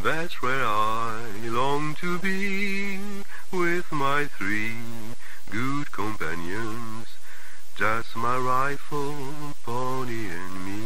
That's where I long to be, with my three good companions, just my rifle, pony and me.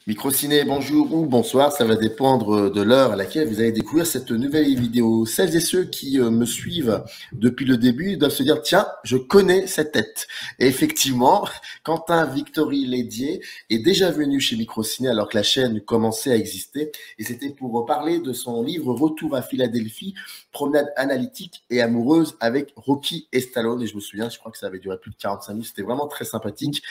Microciné, bonjour ou bonsoir, ça va dépendre de l'heure à laquelle vous allez découvrir cette nouvelle vidéo. Celles et ceux qui me suivent depuis le début doivent se dire, tiens, je connais cette tête. Et effectivement, Quentin Victory Lédier est déjà venu chez Microciné alors que la chaîne commençait à exister. Et c'était pour parler de son livre Retour à Philadelphie, promenade analytique et amoureuse avec Rocky et Stallone. Et je me souviens, je crois que ça avait duré plus de 45 minutes, c'était vraiment très sympathique.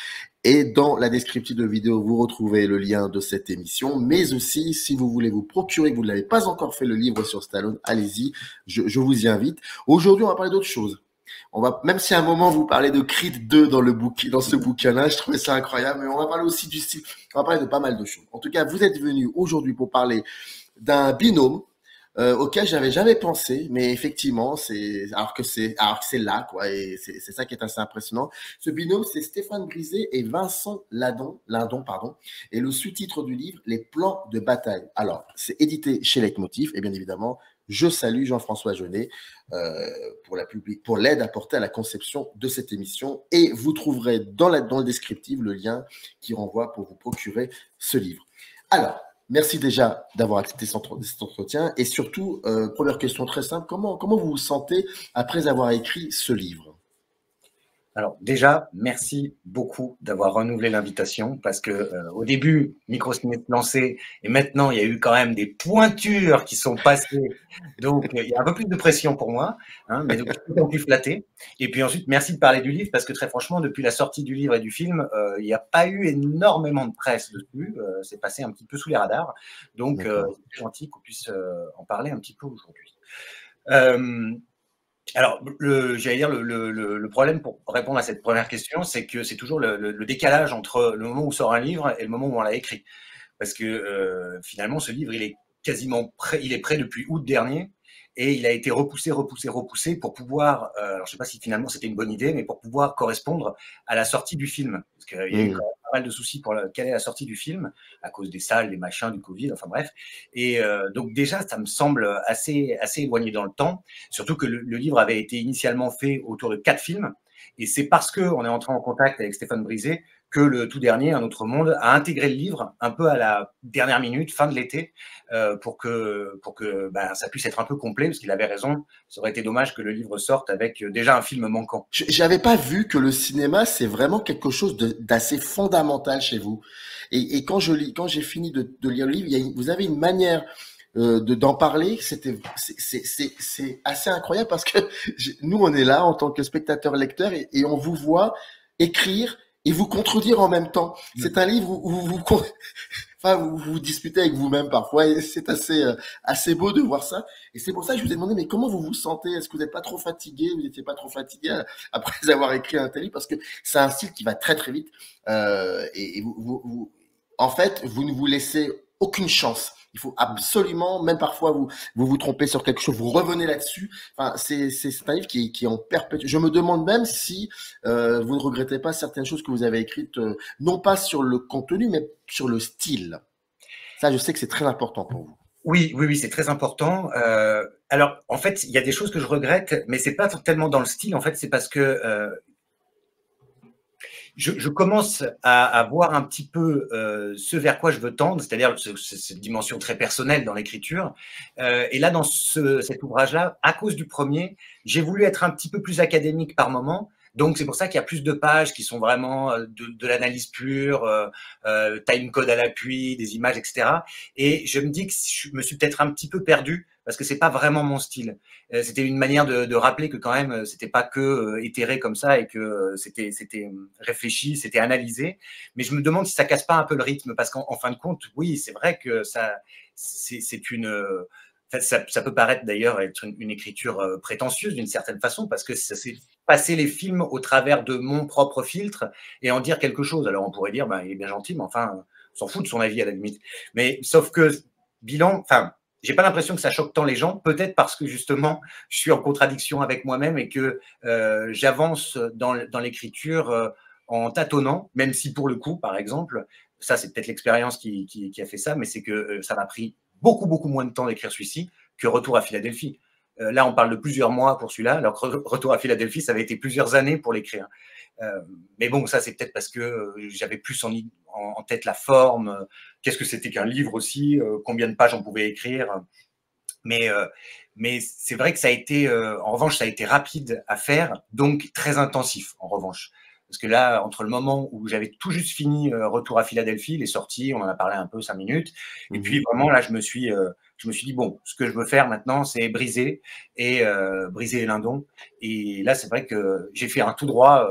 Et dans la description de vidéo, vous retrouvez le lien de cette émission. Mais aussi, si vous voulez vous procurer, que vous ne l'avez pas encore fait, le livre sur Stallone, allez-y, je vous y invite. Aujourd'hui, on va parler d'autre chose. On va, même si à un moment vous parlez de Creed 2 dans ce bouquin-là, je trouvais ça incroyable, mais on va parler aussi du style, on va parler de pas mal de choses. En tout cas, vous êtes venus aujourd'hui pour parler d'un binôme auquel j'avais jamais pensé, mais effectivement, alors que c'est là, quoi, et c'est ça qui est assez impressionnant. Ce binôme, c'est Stéphane Brisé et Vincent Lindon, pardon, et le sous-titre du livre, Les plans de bataille. Alors, c'est édité chez Leitmotiv, et bien évidemment, je salue Jean-François Jeunet pour l'aide apportée à la conception de cette émission, et vous trouverez dans le descriptif le lien qui renvoie pour vous procurer ce livre. Alors, merci déjà d'avoir accepté cet entretien. Et surtout, première question très simple, comment vous vous sentez après avoir écrit ce livre? Alors déjà, merci beaucoup d'avoir renouvelé l'invitation parce que au début, Microciné se lançait et maintenant, il y a eu quand même des pointures qui sont passées. Donc, il y a un peu plus de pression pour moi, hein, mais donc, je suis d'autant plus flatté. Et puis ensuite, merci de parler du livre parce que très franchement, depuis la sortie du livre et du film, il n'y a pas eu énormément de presse dessus. C'est passé un petit peu sous les radars. Donc, c'est gentil qu'on puisse en parler un petit peu aujourd'hui. Alors, j'allais dire, le problème pour répondre à cette première question, c'est que c'est toujours le décalage entre le moment où sort un livre et le moment où on l'a écrit. Parce que finalement, ce livre, il est quasiment prêt, il est prêt depuis août dernier et il a été repoussé pour pouvoir, alors je sais pas si finalement c'était une bonne idée, mais pour pouvoir correspondre à la sortie du film. Parce qu'il y a eu quand même pas mal de soucis pour quelle est la sortie du film, à cause des salles, des machins, du Covid, enfin bref. Et donc déjà, ça me semble assez éloigné dans le temps, surtout que le livre avait été initialement fait autour de 4 films. Et c'est parce qu'on est entré en contact avec Stéphane Brisé que le tout dernier, Un autre monde, a intégré le livre un peu à la dernière minute, fin de l'été, pour que ça puisse être un peu complet, parce qu'il avait raison, ça aurait été dommage que le livre sorte avec déjà un film manquant. J'avais pas vu que le cinéma, c'est vraiment quelque chose d'assez fondamental chez vous. Et quand j'ai fini de lire le livre, vous avez une manière d'en parler, c'est assez incroyable parce que nous, on est là en tant que spectateur-lecteur et on vous voit écrire et vous contredire en même temps. C'est un livre où vous disputez avec vous-même parfois et c'est assez beau de voir ça. Et c'est pour ça que je vous ai demandé, mais comment vous vous sentez? Est-ce que vous n'êtes pas trop fatigué? Vous n'étiez pas trop fatigué après avoir écrit un tel livre? Parce que c'est un style qui va très très vite. Et en fait, vous ne vous laissez aucune chance. Il faut absolument, même parfois vous trompez sur quelque chose, vous revenez là-dessus. Enfin, c'est un livre qui est en perpétuel. Je me demande même si vous ne regrettez pas certaines choses que vous avez écrites, non pas sur le contenu, mais sur le style. Ça, je sais que c'est très important pour vous. Oui, c'est très important. Alors, en fait, il y a des choses que je regrette, mais c'est pas tellement dans le style. En fait, c'est parce que je commence à voir un petit peu ce vers quoi je veux tendre, c'est-à-dire cette dimension très personnelle dans l'écriture. Et là, dans cet ouvrage-là, à cause du premier, j'ai voulu être un petit peu plus académique par moment. Donc, c'est pour ça qu'il y a plus de pages qui sont vraiment de l'analyse pure, timecode à l'appui, des images, etc. Et je me dis que je me suis peut-être un petit peu perdu parce que c'est pas vraiment mon style. C'était une manière de rappeler que quand même, c'était pas que éthéré comme ça et que c'était réfléchi, c'était analysé. Mais je me demande si ça casse pas un peu le rythme parce qu'en fin de compte, oui, c'est vrai que c'est une ça peut paraître d'ailleurs être une écriture prétentieuse d'une certaine façon parce que ça c'est passer les films au travers de mon propre filtre et en dire quelque chose. Alors on pourrait dire, il est bien gentil, mais enfin, on s'en fout de son avis à la limite. Mais sauf que bilan, enfin, j'ai pas l'impression que ça choque tant les gens, peut-être parce que justement, je suis en contradiction avec moi-même et que j'avance dans l'écriture en tâtonnant, même si pour le coup, par exemple, ça c'est peut-être l'expérience qui a fait ça, mais c'est que ça m'a pris beaucoup, beaucoup moins de temps d'écrire celui-ci que Retour à Philadelphie. Là, on parle de plusieurs mois pour celui-là, alors que Retour à Philadelphie, ça avait été plusieurs années pour l'écrire. Mais bon, ça, c'est peut-être parce que j'avais plus en tête la forme, qu'est-ce que c'était qu'un livre aussi, combien de pages on pouvait écrire. Mais c'est vrai que ça a été, en revanche, ça a été rapide à faire, donc très intensif, en revanche. Parce que là, entre le moment où j'avais tout juste fini Retour à Philadelphie, les sorties, on en a parlé un peu 5 minutes, et puis vraiment là, je me suis dit, bon, ce que je veux faire maintenant, c'est briser et Lindon. Et là, c'est vrai que j'ai fait un tout droit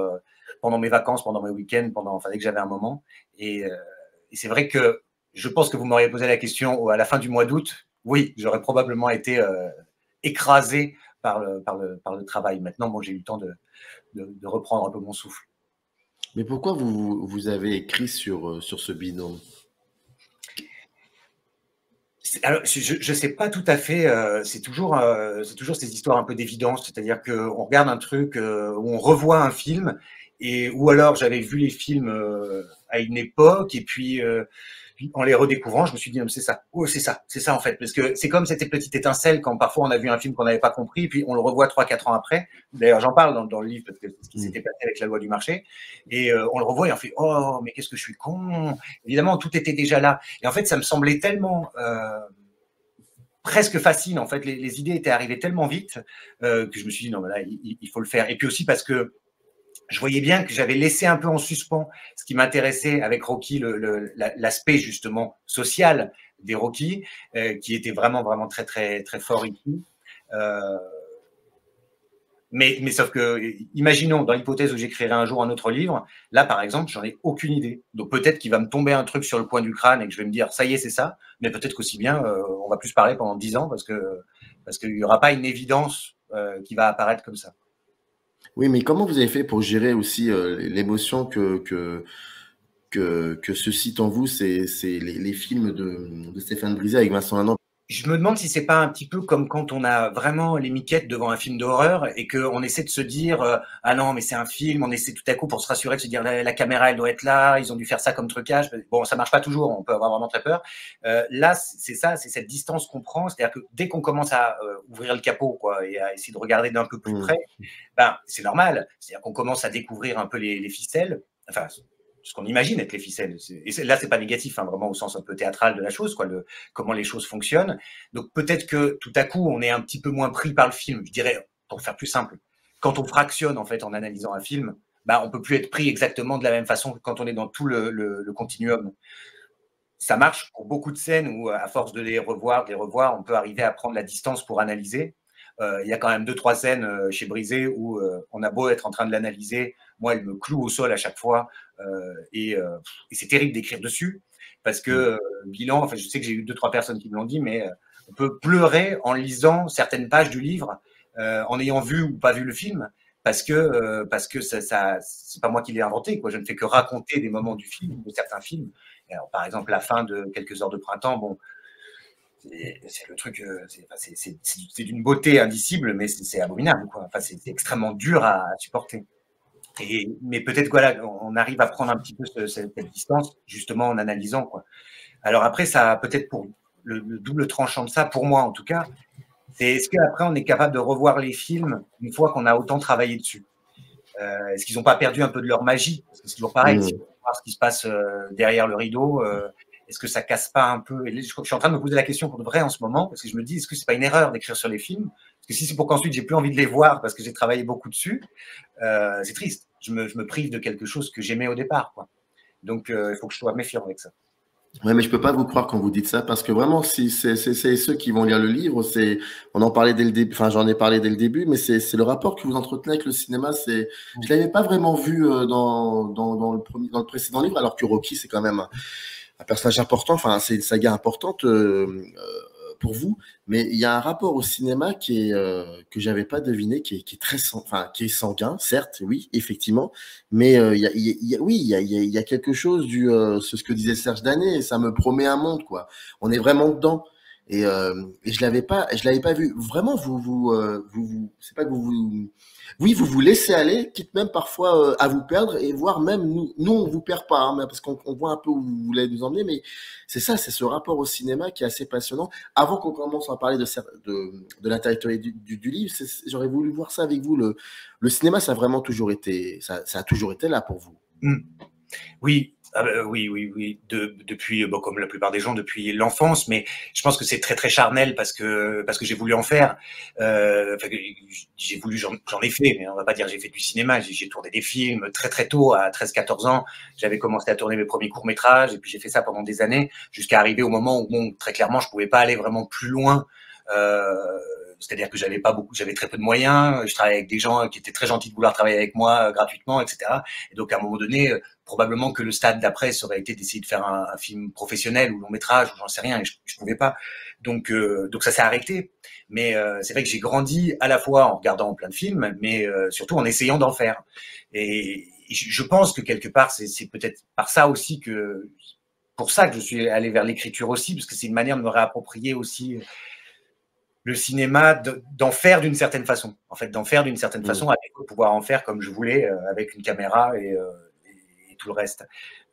pendant mes vacances, pendant mes week-ends, dès que j'avais un moment. Et c'est vrai que je pense que vous m'auriez posé la question à la fin du mois d'août. Oui, j'aurais probablement été écrasé par le travail. Maintenant, bon, j'ai eu le temps de reprendre un peu mon souffle. Mais pourquoi vous avez écrit sur ce binôme? Alors, je ne sais pas tout à fait. C'est toujours ces histoires un peu d'évidence. C'est-à-dire qu'on regarde un truc, où on revoit un film, ou alors j'avais vu les films à une époque, et puis en les redécouvrant, je me suis dit, c'est ça. Oh, c'est ça en fait. Parce que c'est comme cette petite étincelle quand parfois on a vu un film qu'on n'avait pas compris, puis on le revoit 3-4 ans après. D'ailleurs, j'en parle dans le livre, parce que c'est ce qui s'était passé avec La loi du marché. Et on le revoit et on fait, oh, mais qu'est-ce que je suis con. Évidemment, tout était déjà là. Et en fait, ça me semblait tellement presque facile. En fait, les idées étaient arrivées tellement vite que je me suis dit, non, mais là, il faut le faire. Et puis aussi parce que je voyais bien que j'avais laissé un peu en suspens ce qui m'intéressait avec Rocky, l'aspect justement social des Rocky, qui était vraiment, vraiment très, très, très fort ici. Mais sauf que, imaginons, dans l'hypothèse où j'écrirai un jour un autre livre, là, par exemple, j'en ai aucune idée. Donc peut-être qu'il va me tomber un truc sur le coin du crâne et que je vais me dire, ça y est, c'est ça. Mais peut-être qu'aussi bien, on va plus parler pendant 10 ans parce qu'il n'y aura pas une évidence qui va apparaître comme ça. Oui, mais comment vous avez fait pour gérer aussi l'émotion que suscitent en vous les films de Stéphane Brisé avec Vincent Lindon? Je me demande si c'est pas un petit peu comme quand on a vraiment les miquettes devant un film d'horreur et qu'on essaie de se dire ah non mais c'est un film, on essaie tout à coup pour se rassurer de se dire la caméra elle doit être là, ils ont dû faire ça comme trucage. Bon, ça marche pas toujours, on peut avoir vraiment très peur. Là c'est ça, c'est cette distance qu'on prend, c'est-à-dire que dès qu'on commence à ouvrir le capot quoi et à essayer de regarder d'un peu plus près, ben c'est normal, c'est-à-dire qu'on commence à découvrir un peu les ficelles, enfin ce qu'on imagine être les ficelles. Et là, c'est pas négatif, hein, vraiment au sens un peu théâtral de la chose, quoi, comment les choses fonctionnent. Donc peut-être que tout à coup, on est un petit peu moins pris par le film. Je dirais, pour faire plus simple, quand on fractionne en fait en analysant un film, bah, on peut plus être pris exactement de la même façon que quand on est dans tout le continuum. Ça marche pour beaucoup de scènes où, à force de les revoir, on peut arriver à prendre la distance pour analyser. Il y a quand même 2-3 scènes chez Brisé où on a beau être en train de l'analyser, moi, elle me cloue au sol à chaque fois et c'est terrible d'écrire dessus parce que bilan, enfin, je sais que j'ai eu 2-3 personnes qui me l'ont dit, mais on peut pleurer en lisant certaines pages du livre en ayant vu ou pas vu le film parce que ça c'est pas moi qui l'ai inventé, quoi. Je ne fais que raconter des moments du film, de certains films. Alors, par exemple, la fin de Quelques heures de printemps, bon, c'est le truc, c'est d'une beauté indicible, mais c'est abominable, quoi. Enfin, c'est extrêmement dur à supporter. Mais peut-être voilà, on arrive à prendre un petit peu cette distance, justement en analysant, quoi. Alors après, ça peut-être pour le double tranchant de ça, pour moi en tout cas, c'est est-ce qu'après on est capable de revoir les films une fois qu'on a autant travaillé dessus? Est-ce qu'ils n'ont pas perdu un peu de leur magie? Parce que c'est toujours pareil, si on veut voir ce qui se passe derrière le rideau, est-ce que ça casse pas un peu? Et je suis en train de me poser la question pour de vrai en ce moment, parce que je me dis, est-ce que c'est pas une erreur d'écrire sur les films? Parce que si c'est pour qu'ensuite j'ai plus envie de les voir parce que j'ai travaillé beaucoup dessus, c'est triste. Je me prive de quelque chose que j'aimais au départ, quoi. Donc il faut que je sois méfiant avec ça. Ouais, mais je peux pas vous croire quand vous dites ça, parce que vraiment, si c'est ceux qui vont lire le livre, on en parlait dès le début, enfin, j'en ai parlé dès le début, mais c'est le rapport que vous entretenez avec le cinéma, je l'avais pas vraiment vu dans le précédent livre, alors que Rocky, c'est quand même un personnage important, enfin, c'est une saga importante, pour vous, mais il y a un rapport au cinéma que j'avais pas deviné, qui est très qui est sanguin, certes, oui, effectivement, mais il y a quelque chose c'est ce que disait Serge Danet, et ça me promet un monde, quoi. On est vraiment dedans. Et je l'avais pas vu. Vraiment, c'est pas que oui, vous vous laissez aller, quitte même parfois à vous perdre et voire même nous on vous perd pas, hein, parce qu'on voit un peu où vous voulez nous emmener, mais c'est ça, c'est ce rapport au cinéma qui est assez passionnant. Avant qu'on commence à parler de l'intellectualité du livre, j'aurais voulu voir ça avec vous. Le cinéma, ça a vraiment toujours été, ça a toujours été là pour vous. Oui, oui. Depuis, bon, comme la plupart des gens, depuis l'enfance, mais je pense que c'est très très charnel parce que j'ai voulu en faire. Enfin, j'ai voulu, j'en ai fait, mais on va pas dire j'ai fait du cinéma. J'ai tourné des films très très tôt, à 13-14 ans. J'avais commencé à tourner mes premiers courts-métrages et puis j'ai fait ça pendant des années jusqu'à arriver au moment où, bon, très clairement, je pouvais pas aller vraiment plus loin. C'est-à-dire que j'avais très peu de moyens. Je travaillais avec des gens qui étaient très gentils de vouloir travailler avec moi gratuitement, etc. Et donc à un moment donné, probablement que le stade d'après ça aurait été d'essayer de faire un film professionnel ou long métrage, ou j'en sais rien, et je pouvais pas. Donc ça s'est arrêté. Mais c'est vrai que j'ai grandi à la fois en regardant plein de films, mais surtout en essayant d'en faire. Et je pense que quelque part, c'est peut-être par ça aussi pour ça que je suis allé vers l'écriture aussi, parce que c'est une manière de me réapproprier aussi le cinéma, d'en faire d'une certaine façon. En fait, d'en faire d'une certaine façon, avec pouvoir en faire comme je voulais, avec une caméra et tout le reste.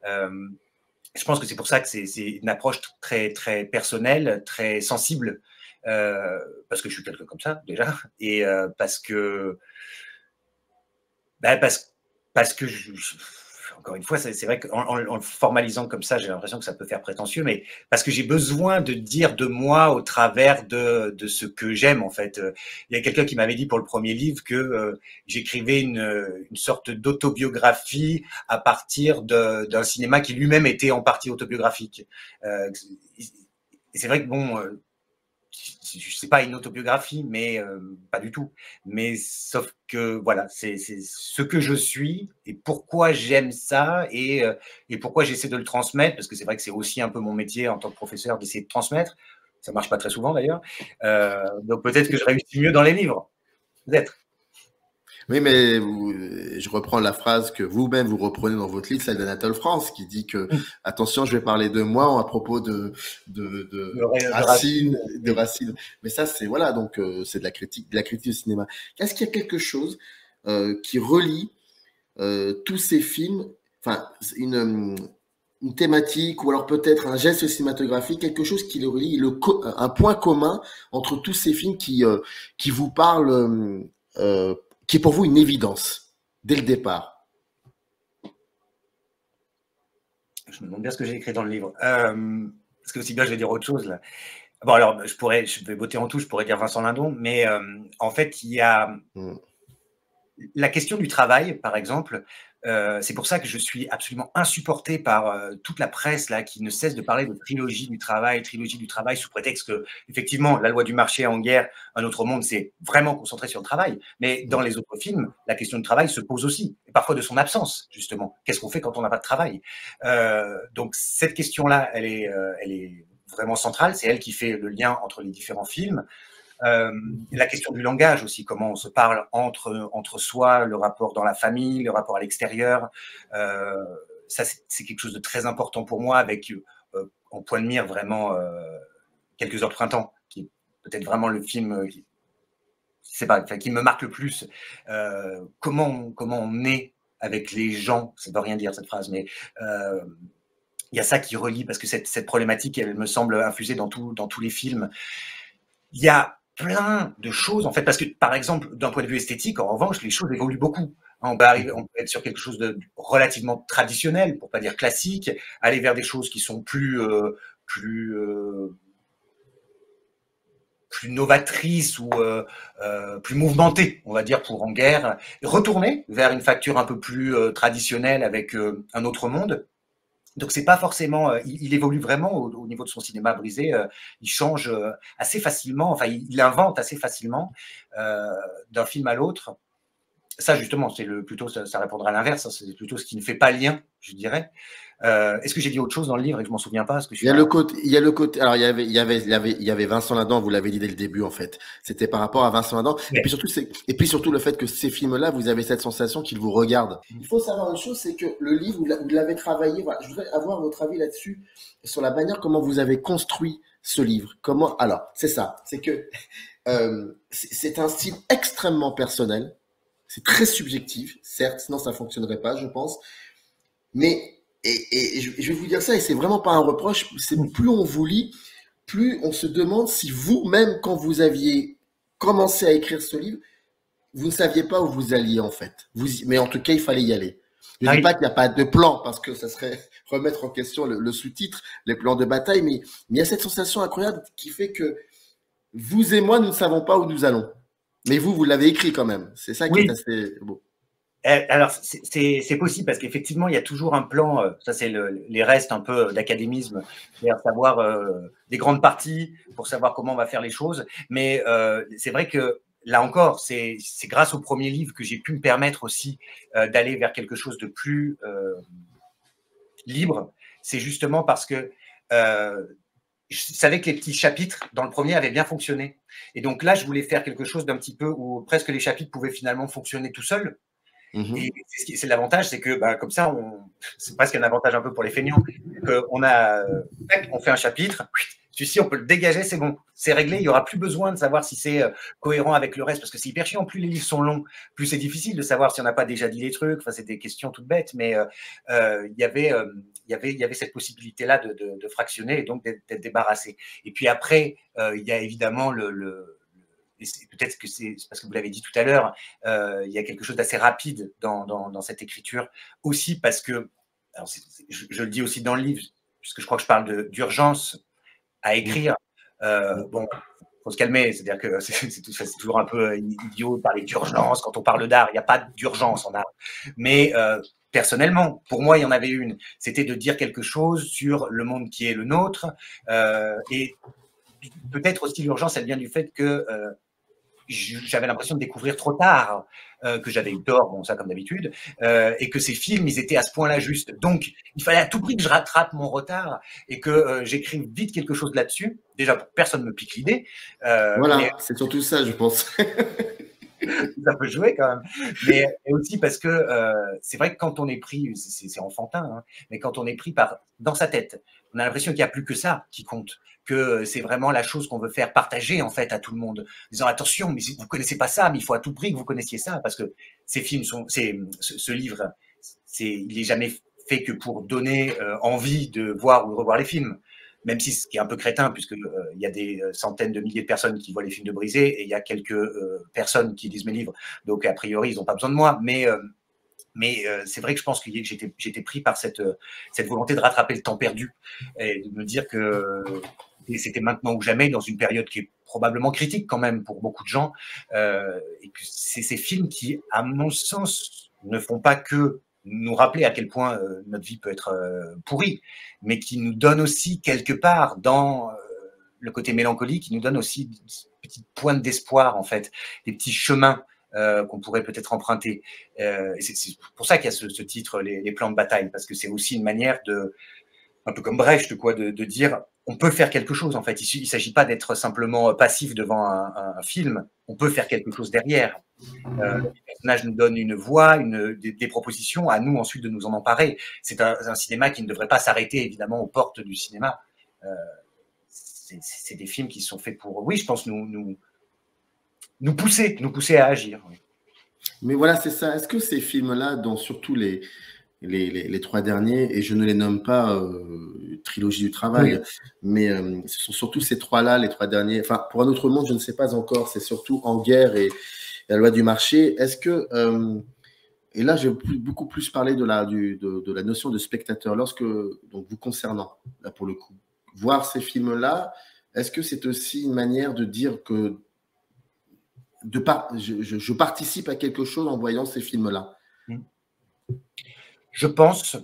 Je pense que c'est pour ça que c'est une approche très très personnelle, très sensible, parce que je suis quelqu'un comme ça déjà, et parce que encore une fois, c'est vrai qu'en le formalisant comme ça, j'ai l'impression que ça peut faire prétentieux, mais parce que j'ai besoin de dire de moi au travers de ce que j'aime, en fait. Il y a quelqu'un qui m'avait dit pour le premier livre que j'écrivais une sorte d'autobiographie à partir d'un cinéma qui lui-même était en partie autobiographique. C'est vrai que, bon, c'est pas une autobiographie, mais pas du tout. Mais sauf que voilà, c'est ce que je suis et pourquoi j'aime ça et pourquoi j'essaie de le transmettre, parce que c'est vrai que c'est aussi un peu mon métier en tant que professeur d'essayer de transmettre. Ça marche pas très souvent d'ailleurs. Donc peut-être que je réussis mieux dans les livres, peut-être. Oui, mais je reprends la phrase que vous-même vous reprenez dans votre livre, celle d'Anatole France, qui dit que attention, je vais parler de moi à propos de Racine. Mais ça, c'est voilà, donc c'est de la critique du cinéma. Est-ce qu'il y a quelque chose qui relie tous ces films, enfin une thématique ou alors peut-être un geste cinématographique, quelque chose qui les relie, un point commun entre tous ces films qui vous parlent, qui est pour vous une évidence dès le départ? Je me demande bien ce que j'ai écrit dans le livre. Parce que aussi bien je vais dire autre chose là. Bon alors je vais botter en touche, je pourrais dire Vincent Lindon, mais en fait il y a la question du travail, par exemple. C'est pour ça que je suis absolument insupporté par toute la presse là qui ne cesse de parler de trilogie du travail, sous prétexte que effectivement la loi du marché en guerre, un autre monde, c'est vraiment concentré sur le travail. Mais dans les autres films, la question du travail se pose aussi, et parfois de son absence justement. Qu'est-ce qu'on fait quand on n'a pas de travail? Donc cette question-là, elle est vraiment centrale. C'est elle qui fait le lien entre les différents films. La question du langage aussi, comment on se parle entre soi, le rapport dans la famille, le rapport à l'extérieur. Ça, c'est quelque chose de très important pour moi, avec en point de mire vraiment Quelques heures de printemps, qui est peut-être vraiment le film qui me marque le plus. Comment on est avec les gens, ça ne veut rien dire cette phrase, mais il y a ça qui relie, parce que cette problématique, elle me semble infusée dans tous les films. Il y a plein de choses, en fait, parce que, par exemple, d'un point de vue esthétique, en revanche, les choses évoluent beaucoup. On peut être sur quelque chose de relativement traditionnel, pour pas dire classique, aller vers des choses qui sont plus novatrices ou plus mouvementées, on va dire, pour En guerre, retourner vers une facture un peu plus traditionnelle avec Un autre monde. Donc c'est pas forcément, il évolue vraiment au niveau de son cinéma brisé. Il change assez facilement, enfin il invente assez facilement d'un film à l'autre. Ça justement, c'est plutôt ça répondra à l'inverse. C'est plutôt ce qui ne fait pas lien, je dirais. Est-ce que j'ai dit autre chose dans le livre et que je m'en souviens pas? Parce que il y a le côté. Alors, il y avait Vincent Lindon, vous l'avez dit dès le début, en fait. C'était par rapport à Vincent Lindon. Ouais. Et puis surtout, le fait que ces films-là, vous avez cette sensation qu'ils vous regardent. Il faut savoir une chose, c'est que le livre, vous l'avez travaillé. Voilà, je voudrais avoir votre avis là-dessus, sur la manière comment vous avez construit ce livre. Comment, alors, c'est ça. C'est que, c'est un style extrêmement personnel. C'est très subjectif. Certes, sinon ça fonctionnerait pas, je pense. Mais, et je vais vous dire ça, et c'est vraiment pas un reproche, c'est plus on vous lit, plus on se demande si vous-même, quand vous aviez commencé à écrire ce livre, vous ne saviez pas où vous alliez en fait. Mais en tout cas, il fallait y aller. Je ne dis pas qu'il n'y a pas de plan, parce que ça serait remettre en question le sous-titre, les plans de bataille, mais il y a cette sensation incroyable qui fait que vous et moi, nous ne savons pas où nous allons. Mais vous l'avez écrit quand même. C'est ça qui est assez beau. Alors, c'est possible parce qu'effectivement, il y a toujours un plan, ça c'est les restes un peu d'académisme, c'est-à-dire savoir des grandes parties pour savoir comment on va faire les choses. Mais c'est vrai que là encore, c'est grâce au premier livre que j'ai pu me permettre aussi d'aller vers quelque chose de plus libre. C'est justement parce que je savais que les petits chapitres dans le premier avaient bien fonctionné. Et donc là, je voulais faire quelque chose d'un petit peu où presque les chapitres pouvaient finalement fonctionner tout seuls. Et c'est l'avantage, c'est que comme ça, c'est presque un avantage un peu pour les feignants. On fait un chapitre, celui-ci, on peut le dégager, c'est bon, c'est réglé. Il n'y aura plus besoin de savoir si c'est cohérent avec le reste, parce que c'est hyper chiant. Plus les livres sont longs, plus c'est difficile de savoir si on n'a pas déjà dit les trucs. Enfin, c'est des questions toutes bêtes, mais il y avait cette possibilité-là de fractionner et donc d'être débarrassé. Et puis après, il y a évidemment peut-être que c'est parce que vous l'avez dit tout à l'heure, il y a quelque chose d'assez rapide dans cette écriture, aussi parce que, alors je le dis aussi dans le livre, puisque je crois que je parle d'urgence à écrire. Bon, faut se calmer, c'est-à-dire que c'est toujours un peu idiot de parler d'urgence quand on parle d'art. Il n'y a pas d'urgence en art. Mais personnellement, pour moi, il y en avait une. C'était de dire quelque chose sur le monde qui est le nôtre. Et peut-être aussi l'urgence, elle vient du fait que j'avais l'impression de découvrir trop tard, que j'avais eu tort, bon ça comme d'habitude, et que ces films, ils étaient à ce point-là juste. Donc, il fallait à tout prix que je rattrape mon retard et que j'écrive vite quelque chose là-dessus. Déjà, pour que personne ne me pique l'idée. Voilà, c'est surtout ça, je pense. Ça peut jouer quand même. Mais aussi parce que c'est vrai que quand on est pris, c'est enfantin, hein, mais quand on est pris dans sa tête, on a l'impression qu'il n'y a plus que ça qui compte, que c'est vraiment la chose qu'on veut faire partager en fait à tout le monde, en disant attention, mais vous connaissez pas ça, mais il faut à tout prix que vous connaissiez ça, parce que ces films ce livre, il est jamais fait que pour donner envie de voir ou de revoir les films. Même si ce qui est un peu crétin, puisqu'il y a des centaines de milliers de personnes qui voient les films de Brisé, et il y a quelques personnes qui lisent mes livres, donc a priori, ils n'ont pas besoin de moi. Mais c'est vrai que je pense que j'étais pris par cette volonté de rattraper le temps perdu, et de me dire que c'était maintenant ou jamais, dans une période qui est probablement critique quand même pour beaucoup de gens, et que c'est ces films qui, à mon sens, ne font pas que nous rappeler à quel point notre vie peut être pourrie, mais qui nous donne aussi quelque part dans le côté mélancolique, qui nous donne aussi des petites pointes d'espoir en fait, des petits chemins qu'on pourrait peut-être emprunter. Et c'est pour ça qu'il y a ce titre, les plans de bataille, parce que c'est aussi une manière un peu comme Brecht, quoi, de dire on peut faire quelque chose en fait. Il ne s'agit pas d'être simplement passif devant un film, on peut faire quelque chose derrière. Les personnages nous donnent une voix, des propositions, à nous ensuite de nous en emparer. C'est un cinéma qui ne devrait pas s'arrêter évidemment aux portes du cinéma. C'est des films qui sont faits pour, oui, je pense, nous pousser à agir. Oui. Mais voilà, c'est ça. Est-ce que ces films-là, dont surtout les trois derniers, et je ne les nomme pas trilogie du travail, oui, mais ce sont surtout ces trois-là, les trois derniers. Enfin, pour un autre monde, je ne sais pas encore. C'est surtout En guerre et La loi du marché. Est-ce que et là, j'ai beaucoup plus parlé de la notion de spectateur. Lorsque, donc vous concernant, là pour le coup, voir ces films-là, est-ce que c'est aussi une manière de dire que je participe à quelque chose en voyant ces films-là? Je pense,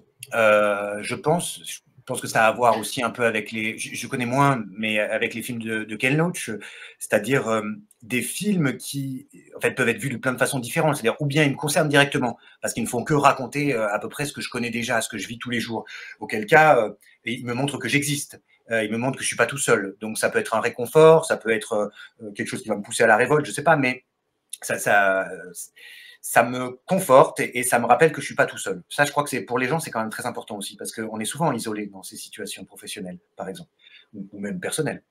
pense que ça a à voir aussi un peu avec les… Je connais moins, mais avec les films de Ken Loach, c'est-à-dire des films qui en fait, peuvent être vus de plein de façons différentes. C'est-à-dire, ou bien ils me concernent directement, parce qu'ils ne font que raconter à peu près ce que je connais déjà, ce que je vis tous les jours. Auquel cas, ils me montrent que j'existe. Ils me montrent que je ne suis pas tout seul. Donc ça peut être un réconfort, ça peut être quelque chose qui va me pousser à la révolte, je ne sais pas, mais ça me conforte et ça me rappelle que je ne suis pas tout seul. Ça, je crois que c'est pour les gens, c'est quand même très important aussi, parce qu'on est souvent isolé dans ces situations professionnelles, par exemple, ou même personnelles.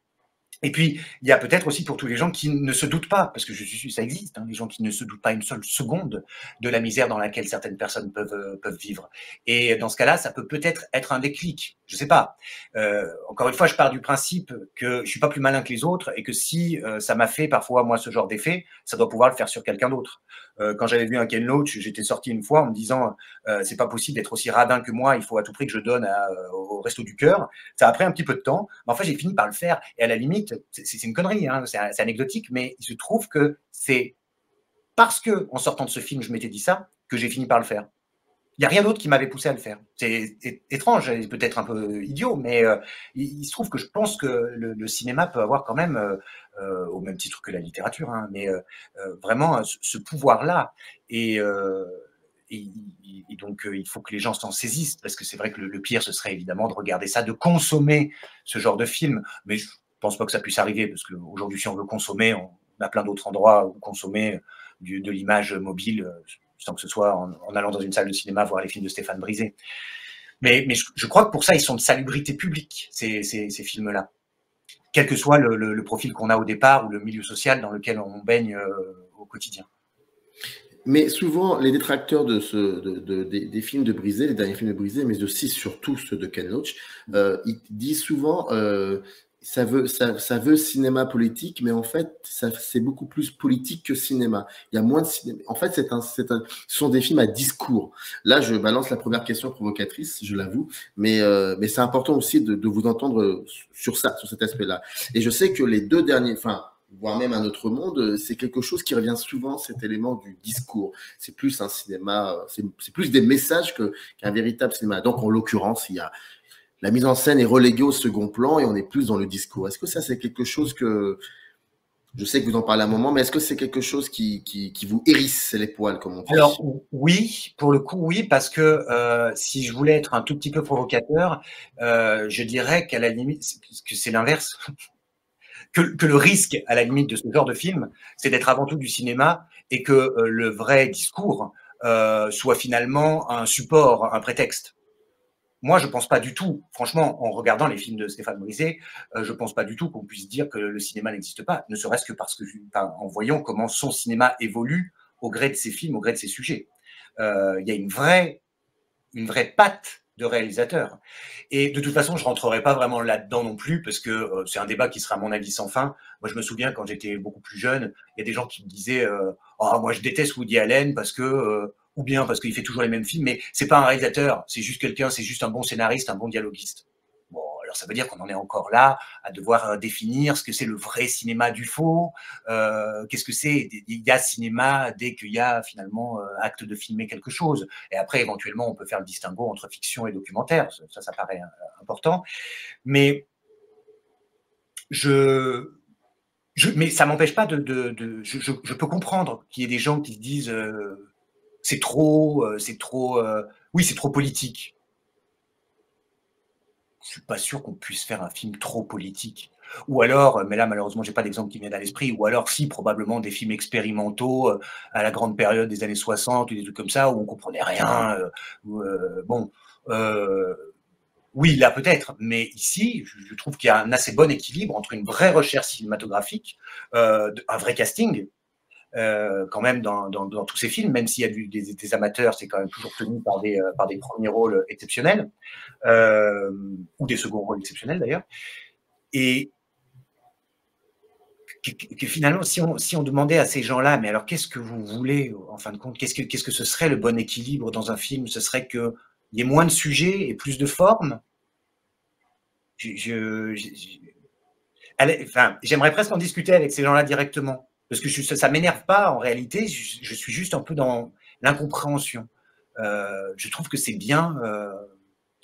Et puis, il y a peut-être aussi pour tous les gens qui ne se doutent pas, parce que ça existe, hein, les gens qui ne se doutent pas une seule seconde de la misère dans laquelle certaines personnes peuvent vivre. Et dans ce cas-là, ça peut peut-être être un déclic, je ne sais pas. Encore une fois, je pars du principe que je ne suis pas plus malin que les autres et que si ça m'a fait parfois, moi, ce genre d'effet, ça doit pouvoir le faire sur quelqu'un d'autre. Quand j'avais vu un Ken Loach, j'étais sorti une fois en me disant c'est pas possible d'être aussi radin que moi, il faut à tout prix que je donne au Resto du Cœur. Ça a pris un petit peu de temps, mais en fait, j'ai fini par le faire. Et à la limite, c'est une connerie, hein, c'est anecdotique, mais il se trouve que c'est parce que, en sortant de ce film, je m'étais dit ça, que j'ai fini par le faire. Il n'y a rien d'autre qui m'avait poussé à le faire. C'est étrange, peut-être un peu idiot, mais il se trouve que je pense que le cinéma peut avoir quand même, au même titre que la littérature, hein, mais vraiment ce pouvoir-là. Et donc, il faut que les gens s'en saisissent, parce que c'est vrai que le pire, ce serait évidemment de regarder ça, de consommer ce genre de film. Mais je ne pense pas que ça puisse arriver, parce qu'aujourd'hui, si on veut consommer, on a plein d'autres endroits où consommer de l'image mobile, sans que ce soit en allant dans une salle de cinéma voir les films de Stéphane Brisé. Mais je crois que pour ça, ils sont de salubrité publique, ces films-là. Quel que soit le profil qu'on a au départ ou le milieu social dans lequel on baigne au quotidien. Mais souvent, les détracteurs des films de Brisé, les derniers films de Brisé, mais aussi surtout ceux de Ken Loach, ils disent souvent ça veut cinéma politique, mais en fait, c'est beaucoup plus politique que cinéma. Il y a moins de cinéma. En fait, ce sont des films à discours. Là, je balance la première question provocatrice, je l'avoue, mais c'est important aussi de vous entendre sur cet aspect-là. Et je sais que les deux derniers, voire même Un autre monde, c'est quelque chose qui revient souvent, cet élément du discours. C'est plus un cinéma, c'est plus des messages qu'un véritable cinéma. Donc, en l'occurrence, la mise en scène est reléguée au second plan et on est plus dans le discours. Est-ce que ça, c'est quelque chose que, je sais que vous en parlez à un moment, mais est-ce que c'est quelque chose qui vous hérisse les poils, comme on dit? Alors, oui, pour le coup, oui, parce que si je voulais être un tout petit peu provocateur, je dirais qu'à la limite, que c'est l'inverse. Que le risque, à la limite, de ce genre de film, c'est d'être avant tout du cinéma et que le vrai discours soit finalement un support, un prétexte. Moi, je ne pense pas du tout, franchement, en regardant les films de Stéphane Brisé, je ne pense pas du tout qu'on puisse dire que le cinéma n'existe pas, ne serait-ce que parce que, en voyant comment son cinéma évolue au gré de ses films, au gré de ses sujets. Il y a une vraie patte de réalisateur. Et de toute façon, je ne rentrerai pas vraiment là-dedans non plus, parce que c'est un débat qui sera, à mon avis, sans fin. Moi, je me souviens, quand j'étais beaucoup plus jeune, il y a des gens qui me disaient oh, moi, je déteste Woody Allen parce que… ou bien parce qu'il fait toujours les mêmes films, mais c'est pas un réalisateur, c'est juste quelqu'un, c'est juste un bon scénariste, un bon dialoguiste. Bon, alors ça veut dire qu'on en est encore là à devoir définir ce que c'est le vrai cinéma du faux, qu'est-ce que c'est il y a cinéma dès qu'il y a finalement acte de filmer quelque chose. Et après, éventuellement, on peut faire le distinguo entre fiction et documentaire, ça paraît important. Mais mais ça m'empêche pas je peux comprendre qu'il y ait des gens qui se disent c'est trop, oui, c'est trop politique. Je suis pas sûr qu'on puisse faire un film trop politique. Ou alors, mais là, malheureusement, j'ai pas d'exemple qui vient à l'esprit, ou alors, si, probablement des films expérimentaux à la grande période des années 60 ou des trucs comme ça, où on comprenait rien. Oui, là, peut-être, mais ici, je trouve qu'il y a un assez bon équilibre entre une vraie recherche cinématographique, un vrai casting, quand même dans tous ces films, même s'il y a des amateurs, c'est quand même toujours tenu par des premiers rôles exceptionnels, ou des seconds rôles exceptionnels d'ailleurs, et que finalement, si on demandait à ces gens-là, mais alors qu'est-ce que vous voulez en fin de compte, qu'est-ce que ce serait le bon équilibre dans un film? Ce serait qu'il y ait moins de sujets et plus de formes. J'aimerais presque en discuter avec ces gens-là directement. Parce que ça ne m'énerve pas, en réalité, je suis juste un peu dans l'incompréhension. Je trouve que c'est bien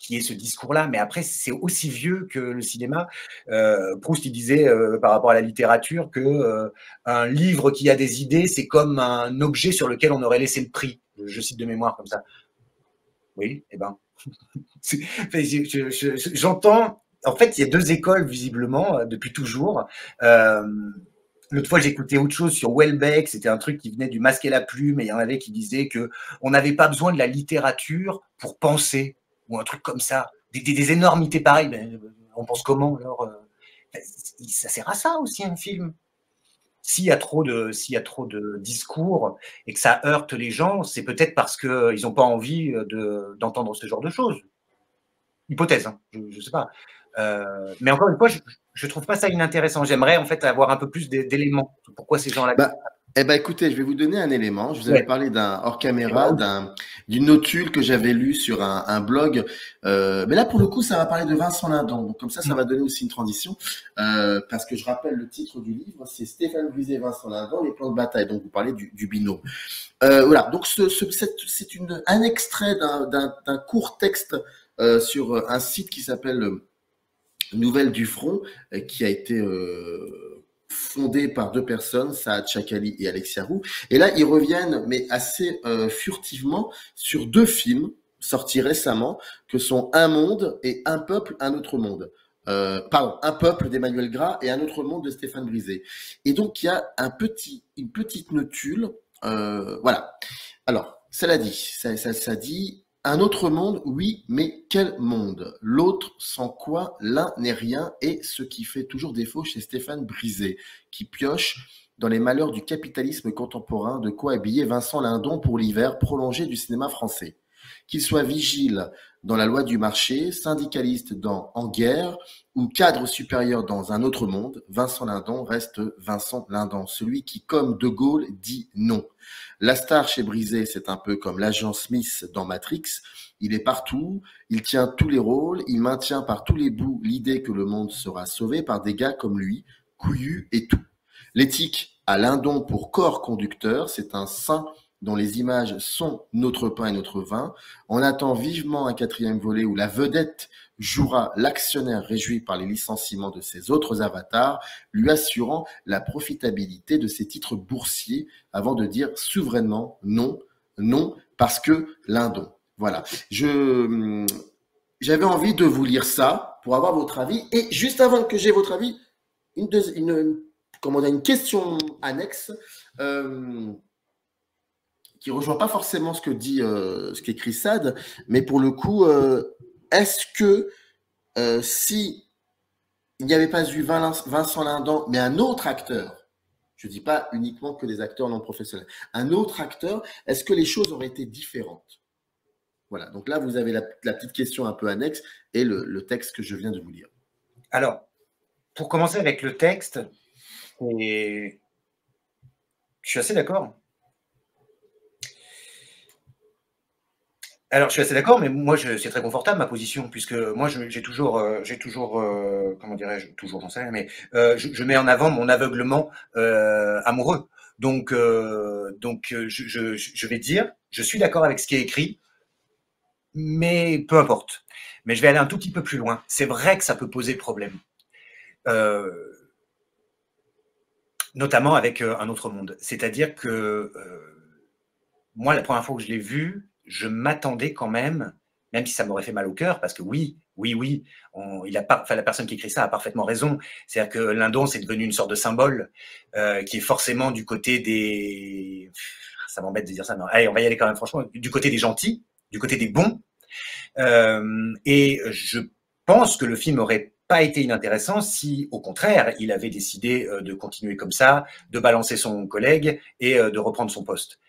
qui ait ce discours-là, mais après, c'est aussi vieux que le cinéma. Proust, il disait par rapport à la littérature que un livre qui a des idées, c'est comme un objet sur lequel on aurait laissé le prix. Je cite de mémoire comme ça. Oui, eh ben, j'entends. En fait, il y a deux écoles visiblement depuis toujours. L'autre fois, j'écoutais autre chose sur Welbeck. C'était un truc qui venait du Masque et la Plume, et il y en avait qui disaient que on n'avait pas besoin de la littérature pour penser, ou un truc comme ça. Des énormités pareilles. Mais on pense comment alors ça sert à ça aussi un film. S'il y a trop de discours et que ça heurte les gens, c'est peut-être parce qu'ils n'ont pas envie d'entendre ce genre de choses. Hypothèse, hein, je ne sais pas. Mais encore une fois, je ne trouve pas ça inintéressant. J'aimerais en fait avoir un peu plus d'éléments. Pourquoi ces gens-là écoutez, je vais vous donner un élément. Je vous avais parlé d'un hors caméra, d'une notule que j'avais lue sur un blog. Mais là, pour le coup, ça va parler de Vincent Lindon. Donc, comme ça va donner aussi une transition. Parce que je rappelle le titre du livre, c'est Stéphane Brisé et Vincent Lindon, les plans de bataille. Donc, vous parlez du binôme. Voilà. Donc, c'est un extrait d'un court texte sur un site qui s'appelle Nouvelles du Front, qui a été fondé par deux personnes, Saad Chakali et Alexia Roux. Et là, ils reviennent, mais assez furtivement, sur deux films sortis récemment, que sont Un monde et Un peuple, un autre monde. Pardon, Un peuple d'Emmanuel Gras et Un autre monde de Stéphane Brisé. Et donc, il y a une petite notule. Voilà. Alors, ça dit... Un autre monde, oui, mais quel monde? L'autre sans quoi l'un n'est rien, et ce qui fait toujours défaut chez Stéphane Brisé, qui pioche dans les malheurs du capitalisme contemporain, de quoi habiller Vincent Lindon pour l'hiver prolongé du cinéma français. Qu'il soit vigile dans La loi du marché, syndicaliste dans En guerre, ou cadre supérieur dans Un autre monde, Vincent Lindon reste Vincent Lindon, celui qui, comme De Gaulle, dit non. La star chez Brisé, c'est un peu comme l'agent Smith dans Matrix. Il est partout, il tient tous les rôles, il maintient par tous les bouts l'idée que le monde sera sauvé par des gars comme lui, couillus et tout. L'éthique à Lindon pour corps conducteur, c'est un saint dont les images sont notre pain et notre vin. On attend vivement un quatrième volet où la vedette jouera l'actionnaire réjoui par les licenciements de ses autres avatars, lui assurant la profitabilité de ses titres boursiers avant de dire souverainement non, non, parce que Lindon. Voilà. J'avais envie de vous lire ça pour avoir votre avis. Et juste avant que j'aie votre avis, une question annexe qui rejoint pas forcément ce qu'écrit Sade, mais pour le coup, est-ce que si il n'y avait pas eu Vincent Lindon, mais un autre acteur, je ne dis pas uniquement que des acteurs non professionnels, un autre acteur, est-ce que les choses auraient été différentes? Voilà, donc là, vous avez la petite question un peu annexe et le texte que je viens de vous lire. Alors, pour commencer avec le texte, je suis assez d'accord. Alors, je suis assez d'accord, mais moi, c'est très confortable ma position, puisque moi, j'ai toujours, comment dirais-je, toujours, j'en sais rien, mais je mets en avant mon aveuglement amoureux. Donc, je vais dire, je suis d'accord avec ce qui est écrit, mais peu importe. Mais je vais aller un tout petit peu plus loin. C'est vrai que ça peut poser problème, notamment avec Un autre monde. C'est-à-dire que moi, la première fois que je l'ai vu, je m'attendais quand même si ça m'aurait fait mal au cœur, parce que oui, la personne qui écrit ça a parfaitement raison. C'est-à-dire que Lindon, c'est devenu une sorte de symbole qui est forcément du côté des... Ça m'embête de dire ça, mais allez, on va y aller quand même franchement. Du côté des gentils, du côté des bons. Et je pense que le film n'aurait pas été inintéressant si, au contraire, il avait décidé de continuer comme ça, de balancer son collègue et de reprendre son poste.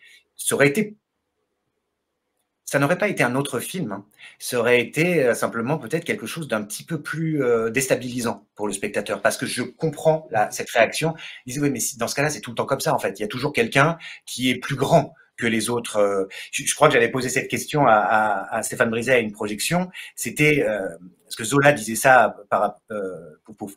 Ça n'aurait pas été un autre film, hein. Ça aurait été simplement peut-être quelque chose d'un petit peu plus déstabilisant pour le spectateur, parce que je comprends cette réaction. Ils disent oui, mais dans ce cas-là, c'est tout le temps comme ça en fait. Il y a toujours quelqu'un qui est plus grand que les autres. Je crois que j'avais posé cette question à Stéphane Brisé à une projection. C'était parce que Zola disait ça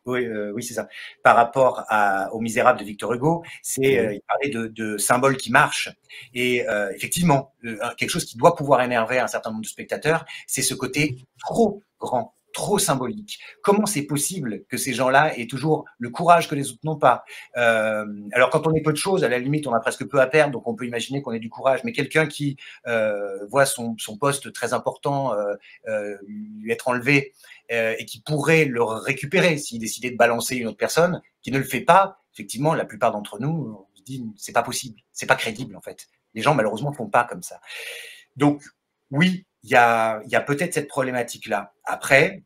oui, c'est ça, par rapport aux Misérables de Victor Hugo. Il parlait de symboles qui marchent. Et effectivement, quelque chose qui doit pouvoir énerver un certain nombre de spectateurs, c'est ce côté trop grand, trop symbolique. Comment c'est possible que ces gens-là aient toujours le courage que les autres n'ont pas? Alors, quand on est peu de choses, à la limite, on a presque peu à perdre, donc on peut imaginer qu'on ait du courage. Mais quelqu'un qui voit son poste très important lui être enlevé et qui pourrait le récupérer s'il décidait de balancer une autre personne, qui ne le fait pas, effectivement, la plupart d'entre nous, on se dit, c'est pas possible, c'est pas crédible, en fait. Les gens, malheureusement, ne font pas comme ça. Donc, oui, il y a peut-être cette problématique-là. Après,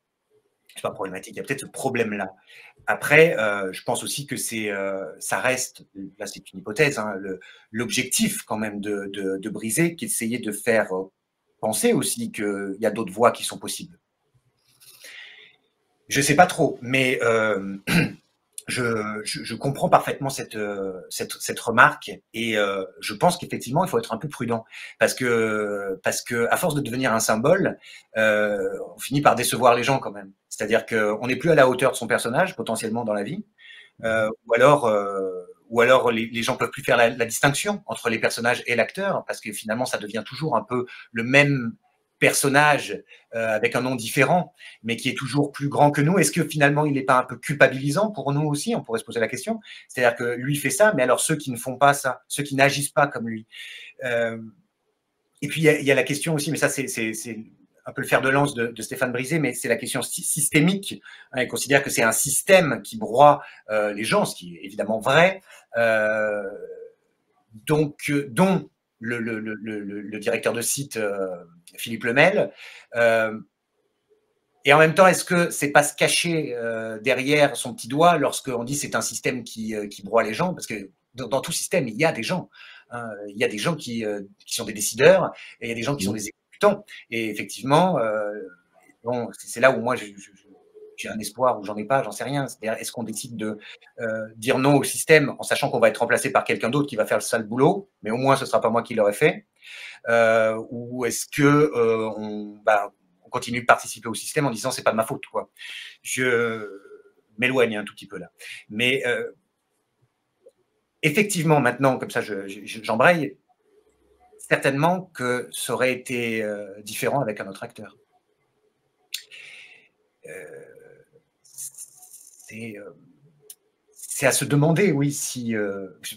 c'est pas problématique, il y a peut-être ce problème-là. Après, je pense aussi que ça reste, là c'est une hypothèse, hein, l'objectif quand même de Brisé, qui essayait de faire penser aussi qu'il y a d'autres voies qui sont possibles. Je sais pas trop, mais je comprends parfaitement cette remarque et je pense qu'effectivement il faut être un peu prudent parce que à force de devenir un symbole, on finit par décevoir les gens quand même. C'est-à-dire qu'on n'est plus à la hauteur de son personnage potentiellement dans la vie, ou alors les gens peuvent plus faire la distinction entre les personnages et l'acteur parce que finalement ça devient toujours un peu le même personnage avec un nom différent, mais qui est toujours plus grand que nous. Est-ce que finalement, il n'est pas un peu culpabilisant pour nous aussi? On pourrait se poser la question. C'est-à-dire que lui fait ça, mais alors ceux qui ne font pas ça, ceux qui n'agissent pas comme lui. Et puis, il y a la question aussi, mais ça, c'est un peu le fer de lance de Stéphane Brisé, mais c'est la question systémique. Il considère que c'est un système qui broie les gens, ce qui est évidemment vrai, dont le directeur de site, Philippe Lemel. Et en même temps, est-ce que c'est pas se cacher derrière son petit doigt lorsqu'on dit c'est un système qui broie les gens? Parce que dans tout système, il y a des gens. Hein, il y a des gens qui sont des décideurs et il y a des gens qui sont des exécutants. Et effectivement, bon, c'est là où moi j'ai un espoir ou j'en ai pas, j'en sais rien. C'est-à-dire, est-ce qu'on décide de dire non au système en sachant qu'on va être remplacé par quelqu'un d'autre qui va faire le sale boulot, mais au moins ce sera pas moi qui l'aurais fait, ou est-ce que on continue de participer au système en disant c'est pas de ma faute, quoi. Je m'éloigne un tout petit peu là, mais effectivement maintenant comme ça j'embraye, certainement que ça aurait été différent avec un autre acteur. C'est à se demander, oui, si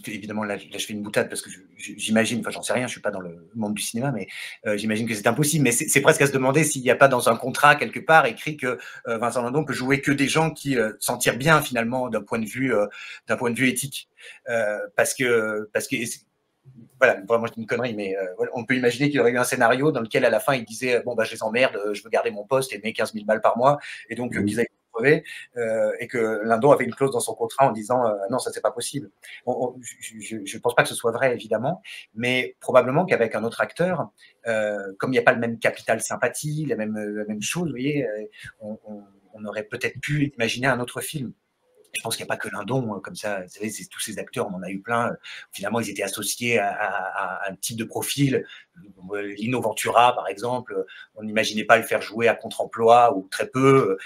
évidemment là je fais une boutade parce que j'imagine, enfin j'en sais rien, je suis pas dans le monde du cinéma, mais j'imagine que c'est impossible. Mais c'est presque à se demander s'il n'y a pas dans un contrat quelque part écrit que Vincent Lindon peut jouer que des gens qui s'en tirent bien finalement d'un point de vue éthique, parce que voilà, vraiment je dis une connerie, mais on peut imaginer qu'il y aurait eu un scénario dans lequel à la fin il disait bon bah je les emmerde, je veux garder mon poste et mes 15 000 balles par mois, et donc qu'ils aillent crever, et que Lindon avait une clause dans son contrat en disant non, ça c'est pas possible. Je pense pas que ce soit vrai évidemment, mais probablement qu'avec un autre acteur, comme il n'y a pas le même capital sympathie, la même chose, vous voyez, on aurait peut-être pu imaginer un autre film. Je pense qu'il n'y a pas que Lindon comme ça. Vous savez, tous ces acteurs, on en a eu plein. Finalement, ils étaient associés à un type de profil. Lino Ventura, par exemple, on n'imaginait pas le faire jouer à contre-emploi ou très peu.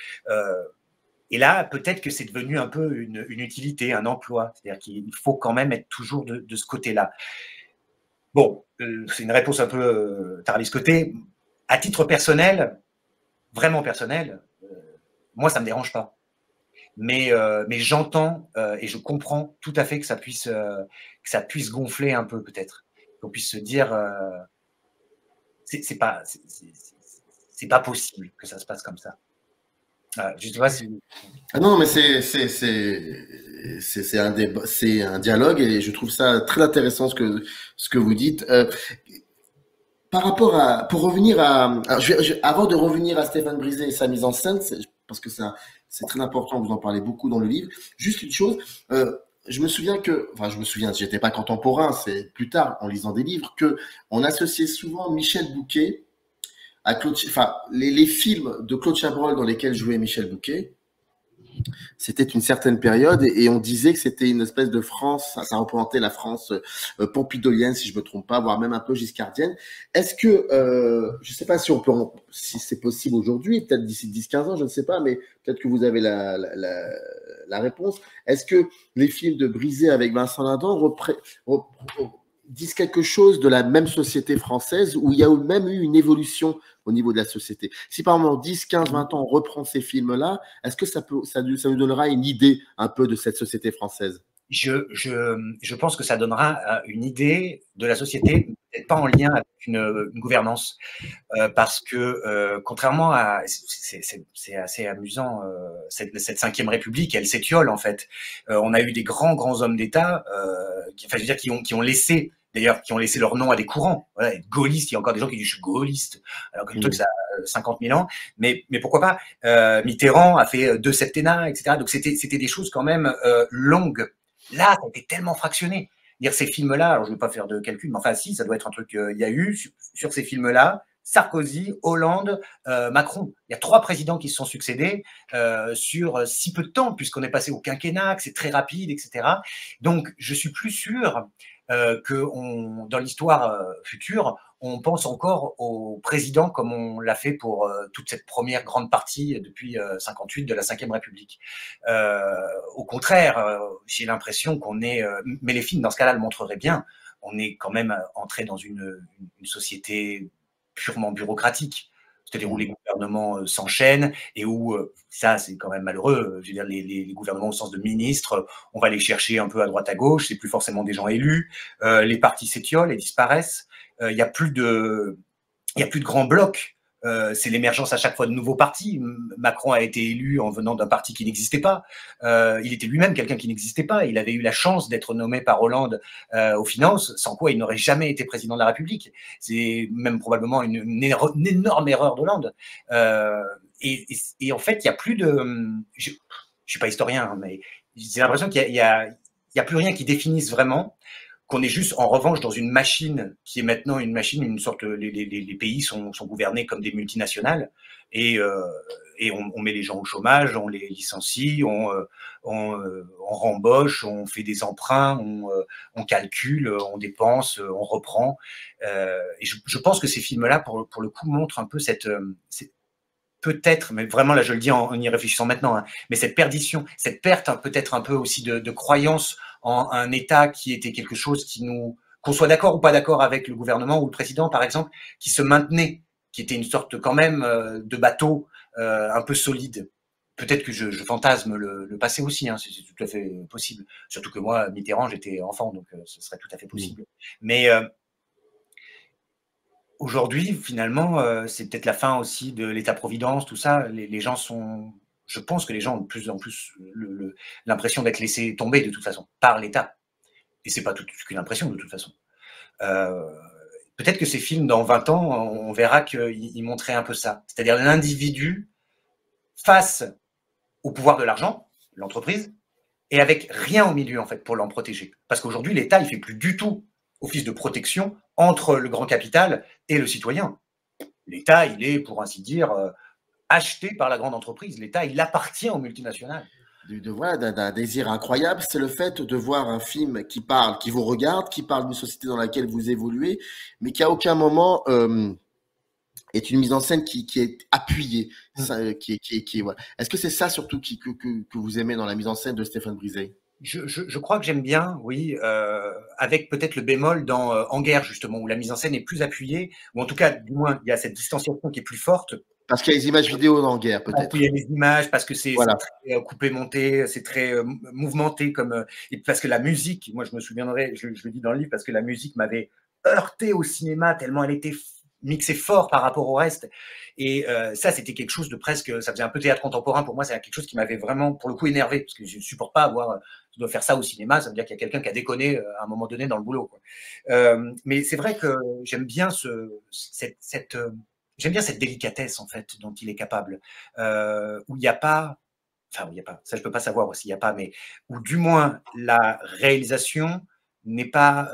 Et là, peut-être que c'est devenu un peu une utilité, un emploi. C'est-à-dire qu'il faut quand même être toujours de ce côté-là. Bon, c'est une réponse un peu tarabiscotée. À titre personnel, vraiment personnel, moi, ça ne me dérange pas. Mais j'entends et je comprends tout à fait que ça puisse gonfler un peu peut-être, qu'on puisse se dire c'est pas possible que ça se passe comme ça. Je sais pas si... Ah non, mais c'est un dialogue et je trouve ça très intéressant ce que vous dites. Par rapport pour revenir avant de revenir à Stéphane Brisé et sa mise en scène, parce que c'est très important, vous en parlez beaucoup dans le livre. Juste une chose, j'étais pas contemporain, c'est plus tard en lisant des livres que on associait souvent Michel Bouquet à Claude, les films de Claude Chabrol dans lesquels jouait Michel Bouquet C'était une certaine période et on disait que c'était une espèce de France, ça représentait la France pompidolienne, si je me trompe pas, voire même un peu giscardienne. Est-ce que, je ne sais pas si on peut, si c'est possible aujourd'hui, peut-être d'ici 10-15 ans, je ne sais pas, mais peut-être que vous avez la réponse. Est-ce que les films de Brisé avec Vincent Lindon disent quelque chose de la même société française où il y a même eu une évolution au niveau de la société? Si par exemple 10, 15, 20 ans on reprend ces films-là, est-ce que ça nous donnera une idée un peu de cette société française? Je pense que ça donnera une idée de la société, peut-être pas en lien avec une gouvernance, parce que contrairement à, c'est assez amusant, cette cinquième République, elle s'étiole en fait. On a eu des grands hommes d'État, enfin, je veux dire, qui ont laissé, d'ailleurs, qui ont laissé leur nom à des courants. Voilà, être gaulliste, il y a encore des gens qui disent je suis gaulliste, alors que le truc ça a 50 000 ans. Mais pourquoi pas? Mitterrand a fait 2 septennats, etc. Donc c'était des choses quand même longues. Là, ça a été tellement fractionné. Dire ces films-là, alors je ne vais pas faire de calcul, mais enfin si, ça doit être un truc. Il y a eu sur ces films-là Sarkozy, Hollande, Macron. Il y a 3 présidents qui se sont succédés sur si peu de temps, puisqu'on est passé au quinquennat, que c'est très rapide, etc. Donc, je suis plus sûr que dans l'histoire future, on pense encore au président comme on l'a fait pour toute cette première grande partie depuis 58 de la Ve République. Au contraire, j'ai l'impression qu'on est, mais les films dans ce cas-là le montreraient bien, on est quand même entré dans une société purement bureaucratique, c'est-à-dire où les gouvernements s'enchaînent et où, ça c'est quand même malheureux, je veux dire les gouvernements au sens de ministres, on va les chercher un peu à droite à gauche, c'est plus forcément des gens élus, les partis s'étiolent et disparaissent, il y a plus de grands blocs. C'est l'émergence à chaque fois de nouveaux partis. Macron a été élu en venant d'un parti qui n'existait pas. Il était lui-même quelqu'un qui n'existait pas. Il avait eu la chance d'être nommé par Hollande aux finances, sans quoi il n'aurait jamais été président de la République. C'est même probablement une énorme erreur d'Hollande. Et en fait, il n'y a plus de... Je ne suis pas historien, mais j'ai l'impression qu'il y a plus rien qui définisse vraiment, qu'on est juste en revanche dans une machine qui est maintenant une machine, une sorte, les pays sont gouvernés comme des multinationales et on met les gens au chômage, on les licencie, on rembauche, on fait des emprunts, on calcule, on dépense, on reprend. Et je pense que ces films-là, pour le coup, montrent un peu cette peut-être, mais vraiment là je le dis en y réfléchissant maintenant, hein, mais cette perdition, cette perte peut-être un peu aussi de croyance en un État qui était quelque chose qu'on soit d'accord ou pas d'accord avec le gouvernement ou le président par exemple, qui se maintenait, qui était une sorte quand même de bateau un peu solide. Peut-être que je fantasme le passé aussi, hein, c'est tout à fait possible. Surtout que moi, Mitterrand, j'étais enfant, donc ce serait tout à fait possible. Mais aujourd'hui, finalement, c'est peut-être la fin aussi de l'État-providence, tout ça. Les gens sont... Je pense que les gens ont de plus en plus l'impression d'être laissés tomber de toute façon, par l'État. Et c'est pas qu'une impression de toute façon. Peut-être que ces films, dans 20 ans, on verra qu'ils montraient un peu ça. C'est-à-dire l'individu face au pouvoir de l'argent, l'entreprise, et avec rien au milieu, en fait, pour l'en protéger. Parce qu'aujourd'hui, l'État, il fait plus du tout office de protection entre le grand capital et le citoyen. L'État, il est, pour ainsi dire, acheté par la grande entreprise. L'État, il appartient aux multinationales. D'un désir incroyable, c'est le fait de voir un film qui parle, qui vous regarde, qui parle d'une société dans laquelle vous évoluez, mais qui à aucun moment est une mise en scène qui est appuyée. Voilà. Est-ce que c'est ça surtout que vous aimez dans la mise en scène de Stéphane Brisé? Je crois que j'aime bien, oui, avec peut-être le bémol dans En guerre, justement, où la mise en scène est plus appuyée, ou en tout cas, du moins, il y a cette distanciation qui est plus forte. Parce qu'il y a les images vidéo en guerre, peut-être. Il y a les images, parce que c'est très coupé-monté, c'est très mouvementé, et parce que la musique, moi je me souviendrai, je le dis dans le livre, parce que la musique m'avait heurté au cinéma, tellement elle était mixée fort par rapport au reste. Et ça, c'était quelque chose de presque, ça faisait un peu théâtre contemporain pour moi, c'est quelque chose qui m'avait vraiment, pour le coup, énervé, parce que je ne supporte pas je dois faire ça au cinéma, ça veut dire qu'il y a quelqu'un qui a déconné à un moment donné dans le boulot, quoi. Mais c'est vrai que j'aime bien j'aime bien cette délicatesse, en fait, dont il est capable, où il n'y a pas, enfin, où il n'y a pas, ça je ne peux pas savoir s'il n'y a pas, mais où du moins la réalisation n'est pas,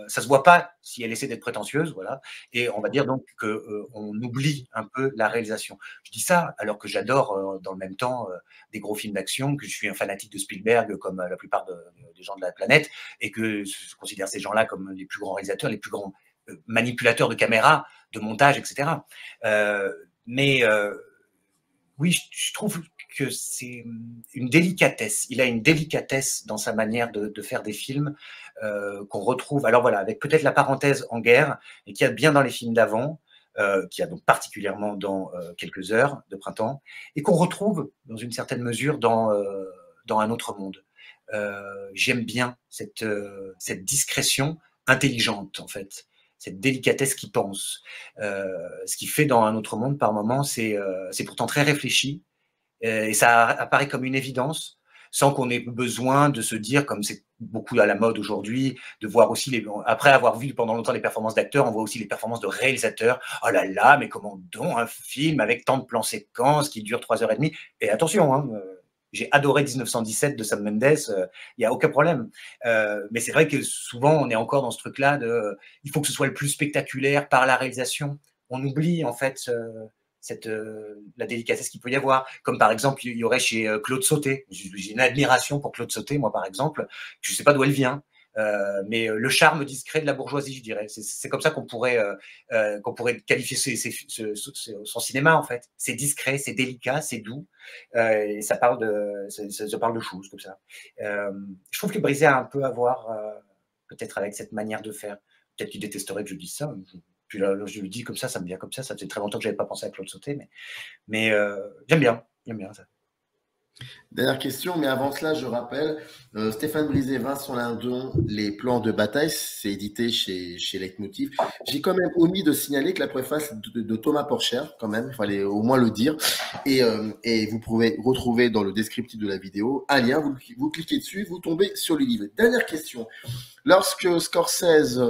ça se voit pas si elle essaie d'être prétentieuse, voilà. Et on va dire donc que on oublie un peu la réalisation. Je dis ça alors que j'adore dans le même temps des gros films d'action, que je suis un fanatique de Spielberg comme la plupart des gens de la planète, et que je considère ces gens-là comme les plus grands réalisateurs, les plus grands manipulateurs de caméra, de montage, etc. Mais oui, je trouve que c'est une délicatesse. Il a une délicatesse dans sa manière de faire des films qu'on retrouve, alors voilà, avec peut-être la parenthèse en guerre, et qu'il y a bien dans les films d'avant, qu'il y a donc particulièrement dans Quelques heures de printemps, et qu'on retrouve dans une certaine mesure dans Un autre monde. J'aime bien cette discrétion intelligente, en fait, cette délicatesse qui pense. Ce qui fait dans Un autre monde, par moments, c'est pourtant très réfléchi, et ça apparaît comme une évidence, sans qu'on ait besoin de se dire, comme c'est beaucoup à la mode aujourd'hui, de voir aussi, après avoir vu pendant longtemps les performances d'acteurs, on voit aussi les performances de réalisateurs. Oh là là, mais comment donc un film avec tant de plans séquences qui dure 3h30. Et attention, hein, j'ai adoré 1917 de Sam Mendes, il n'y a aucun problème. Mais c'est vrai que souvent, on est encore dans ce truc-là de il faut que ce soit le plus spectaculaire par la réalisation. On oublie, en fait, la délicatesse qu'il peut y avoir. Comme par exemple, il y aurait chez Claude Sauté. J'ai une admiration pour Claude Sauté, moi, par exemple. Je ne sais pas d'où elle vient. Mais le charme discret de la bourgeoisie, je dirais. C'est comme ça qu'on pourrait qualifier son cinéma, en fait. C'est discret, c'est délicat, c'est doux, et ça parle de choses comme ça. Je trouve que Brisé a un peu à voir, peut-être avec cette manière de faire. Peut-être qu'il détesterait que je dise ça. Puis là, je le dis comme ça me vient comme ça. Ça fait très longtemps que je n'avais pas pensé à Claude Sauté, mais j'aime bien ça. Dernière question, mais avant cela, je rappelle, Stéphane Brisé, Vincent Lindon, Les plans de bataille, c'est édité chez Leitmotiv. J'ai quand même omis de signaler que la préface de Thomas Porcher, quand même, il fallait au moins le dire, et vous pouvez retrouver dans le descriptif de la vidéo un lien, vous cliquez dessus, vous tombez sur le livre. Dernière question, lorsque Scorsese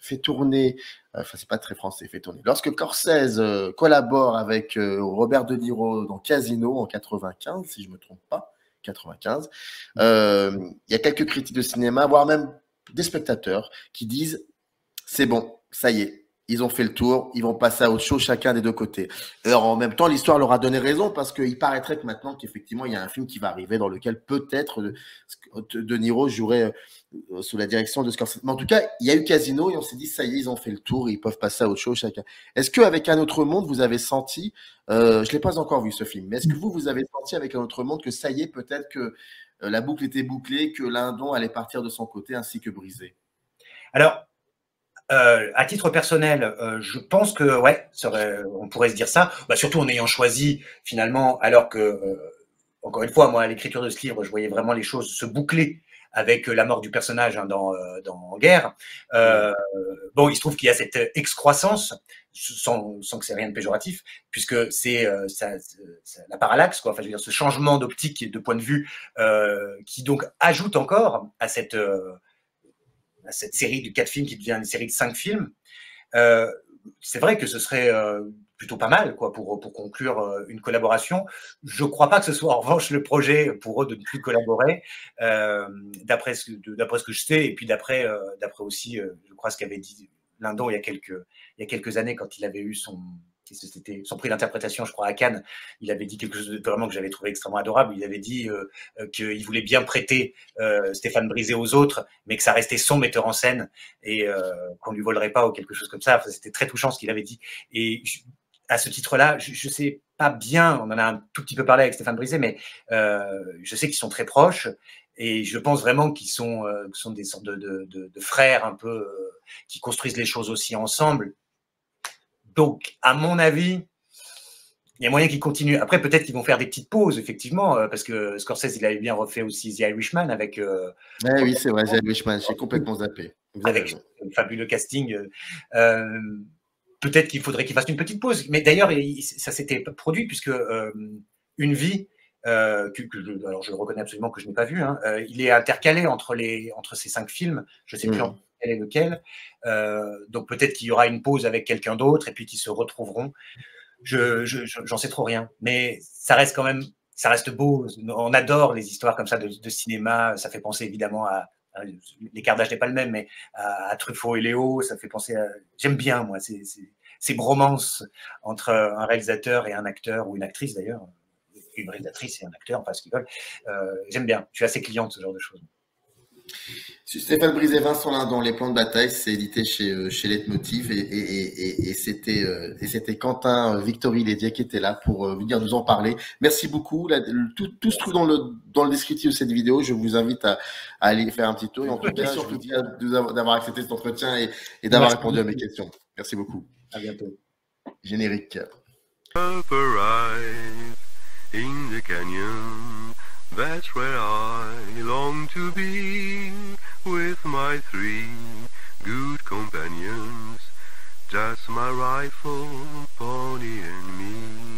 fait tourner, enfin c'est pas très français, fait tourner, lorsque Scorsese collabore avec Robert De Niro dans Casino en 95, si je me trompe pas, 95, il y a quelques critiques de cinéma, voire même des spectateurs qui disent c'est bon, ça y est, ils ont fait le tour, ils vont passer à autre chose chacun des deux côtés. Alors en même temps, l'histoire leur a donné raison parce qu'il paraîtrait que maintenant qu'effectivement il y a un film qui va arriver dans lequel peut-être De Niro jouerait sous la direction de Scorsese. Mais en tout cas, il y a eu Casino et on s'est dit ça y est, ils ont fait le tour, ils peuvent passer à autre chose chacun. Est-ce qu'avec Un autre monde, vous avez senti, je ne l'ai pas encore vu ce film, mais est-ce que vous avez senti avec Un autre monde que ça y est, peut-être que la boucle était bouclée, que Lindon allait partir de son côté ainsi que Brisé? Alors, à titre personnel, je pense que ouais, on pourrait se dire ça, surtout en ayant choisi finalement, alors que, encore une fois, moi, à l'écriture de ce livre, je voyais vraiment les choses se boucler avec la mort du personnage dans Guerre. Bon, il se trouve qu'il y a cette excroissance, sans que c'est rien de péjoratif, puisque c'est la parallaxe, quoi. Enfin, je veux dire, ce changement d'optique et de point de vue qui donc ajoute encore à cette série de 4 films qui devient une série de 5 films. C'est vrai que ce serait plutôt pas mal, quoi, pour conclure une collaboration. Je ne crois pas que ce soit en revanche le projet pour eux de ne plus collaborer, d'après ce que je sais, et puis d'après aussi, je crois, ce qu'avait dit Lindon il y a quelques années quand il avait eu son prix d'interprétation, je crois, à Cannes. Il avait dit quelque chose de vraiment que j'avais trouvé extrêmement adorable. Il avait dit qu'il voulait bien prêter Stéphane Brisé aux autres, mais que ça restait son metteur en scène et qu'on ne lui volerait pas ou quelque chose comme ça. Enfin, c'était très touchant ce qu'il avait dit. Et à ce titre-là, je ne sais pas bien, on en a un tout petit peu parlé avec Stéphane Brisé, mais je sais qu'ils sont très proches. Et je pense vraiment qu'ils sont des sortes de frères un peu qui construisent les choses aussi ensemble. Donc, à mon avis, il y a moyen qu'ils continuent. Après, peut-être qu'ils vont faire des petites pauses, effectivement, parce que Scorsese, il avait bien refait aussi The Irishman avec... oui, c'est vrai, The Irishman, j'ai complètement zappé. Avec un fabuleux casting. Peut-être qu'il faudrait qu'il fasse une petite pause. Mais d'ailleurs, ça s'était produit, puisque Une vie, alors je le reconnais absolument que je n'ai pas vu, hein, il est intercalé entre ces 5 films. Je ne sais plus quel est lequel. Donc peut-être qu'il y aura une pause avec quelqu'un d'autre et puis qu'ils se retrouveront. J'en sais trop rien. Mais ça reste beau. On adore les histoires comme ça de cinéma. Ça fait penser évidemment l'écart d'âge n'est pas le même, mais à Truffaut et Léo, ça fait penser à... J'aime bien, moi, ces bromances entre un réalisateur et un acteur, ou une actrice d'ailleurs, une réalisatrice et un acteur, enfin ce qu'ils veulent. J'aime bien, je suis assez client de ce genre de choses. Stéphane Brisé, Vincent Lindon, Les Plans de bataille, c'est édité chez Leitmotiv et c'était Quentin Victory Lédier qui était là pour venir nous en parler. Merci beaucoup. Tout se trouve dans le descriptif de cette vidéo. Je vous invite à aller faire un petit tour. Et en tout cas, je vous dis d'avoir accepté cet entretien et d'avoir répondu à mes questions. Merci beaucoup. À bientôt. Générique. Up arrive in the canyon, that's where I long to be, with my 3 good companions, just my rifle, pony and me.